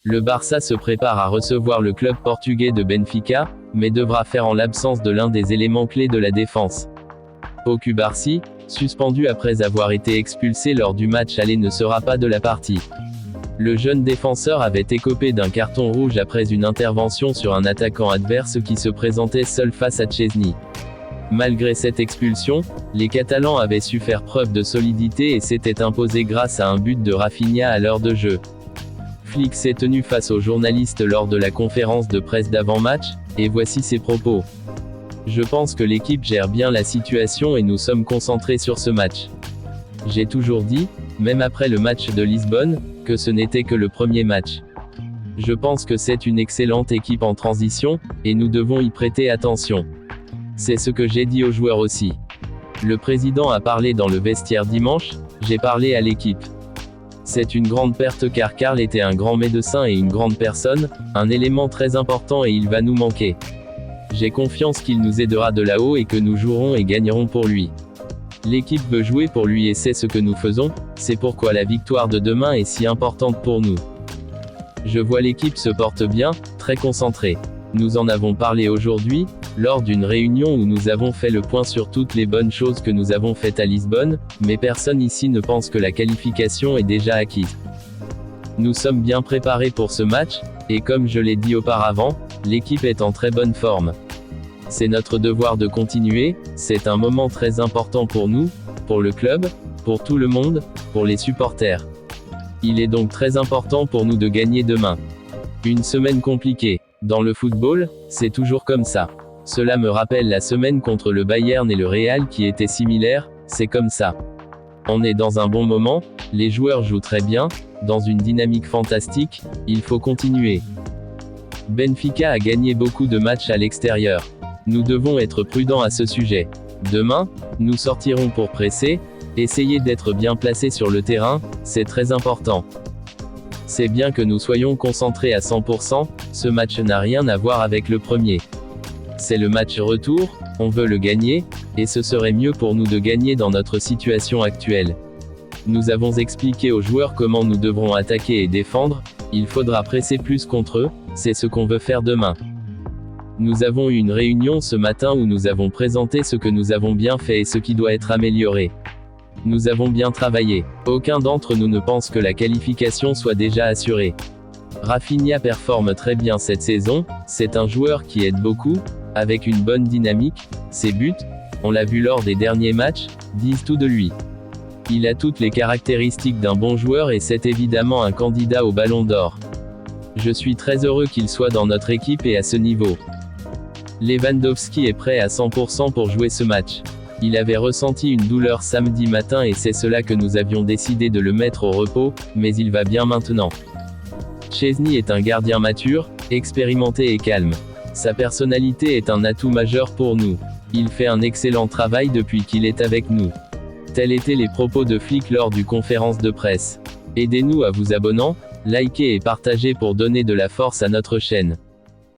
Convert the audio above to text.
Le Barça se prépare à recevoir le club portugais de Benfica, mais devra faire en l'absence de l'un des éléments clés de la défense. Au Cubarsí, suspendu après avoir été expulsé lors du match aller, ne sera pas de la partie. Le jeune défenseur avait écopé d'un carton rouge après une intervention sur un attaquant adverse qui se présentait seul face à Szczęsny. Malgré cette expulsion, les Catalans avaient su faire preuve de solidité et s'étaient imposés grâce à un but de Rafinha à l'heure de jeu. Flick s'est tenu face aux journalistes lors de la conférence de presse d'avant-match, et voici ses propos. Je pense que l'équipe gère bien la situation et nous sommes concentrés sur ce match. J'ai toujours dit, même après le match de Lisbonne, que ce n'était que le premier match. Je pense que c'est une excellente équipe en transition, et nous devons y prêter attention. C'est ce que j'ai dit aux joueurs aussi. Le président a parlé dans le vestiaire dimanche, j'ai parlé à l'équipe. C'est une grande perte car Karl était un grand médecin et une grande personne, un élément très important et il va nous manquer. J'ai confiance qu'il nous aidera de là-haut et que nous jouerons et gagnerons pour lui. L'équipe veut jouer pour lui et c'est ce que nous faisons, c'est pourquoi la victoire de demain est si importante pour nous. Je vois l'équipe se porte bien, très concentrée. Nous en avons parlé aujourd'hui, lors d'une réunion où nous avons fait le point sur toutes les bonnes choses que nous avons faites à Lisbonne, mais personne ici ne pense que la qualification est déjà acquise. Nous sommes bien préparés pour ce match, et comme je l'ai dit auparavant, l'équipe est en très bonne forme. C'est notre devoir de continuer, c'est un moment très important pour nous, pour le club, pour tout le monde, pour les supporters. Il est donc très important pour nous de gagner demain. Une semaine compliquée. Dans le football, c'est toujours comme ça. Cela me rappelle la semaine contre le Bayern et le Real qui était similaire, c'est comme ça. On est dans un bon moment, les joueurs jouent très bien, dans une dynamique fantastique, il faut continuer. Benfica a gagné beaucoup de matchs à l'extérieur. Nous devons être prudents à ce sujet. Demain, nous sortirons pour presser, essayer d'être bien placés sur le terrain, c'est très important. C'est bien que nous soyons concentrés à 100%, ce match n'a rien à voir avec le premier. C'est le match retour, on veut le gagner, et ce serait mieux pour nous de gagner dans notre situation actuelle. Nous avons expliqué aux joueurs comment nous devrons attaquer et défendre, il faudra presser plus contre eux, c'est ce qu'on veut faire demain. Nous avons eu une réunion ce matin où nous avons présenté ce que nous avons bien fait et ce qui doit être amélioré. Nous avons bien travaillé. Aucun d'entre nous ne pense que la qualification soit déjà assurée. Rafinha performe très bien cette saison, c'est un joueur qui aide beaucoup, avec une bonne dynamique, ses buts, on l'a vu lors des derniers matchs, disent tout de lui. Il a toutes les caractéristiques d'un bon joueur et c'est évidemment un candidat au Ballon d'Or. Je suis très heureux qu'il soit dans notre équipe et à ce niveau. Lewandowski est prêt à 100% pour jouer ce match. Il avait ressenti une douleur samedi matin et c'est cela que nous avions décidé de le mettre au repos, mais il va bien maintenant. Szczęsny est un gardien mature, expérimenté et calme. Sa personnalité est un atout majeur pour nous. Il fait un excellent travail depuis qu'il est avec nous. Tels étaient les propos de Flick lors du conférence de presse. Aidez-nous à vous abonnant, liker et partager pour donner de la force à notre chaîne.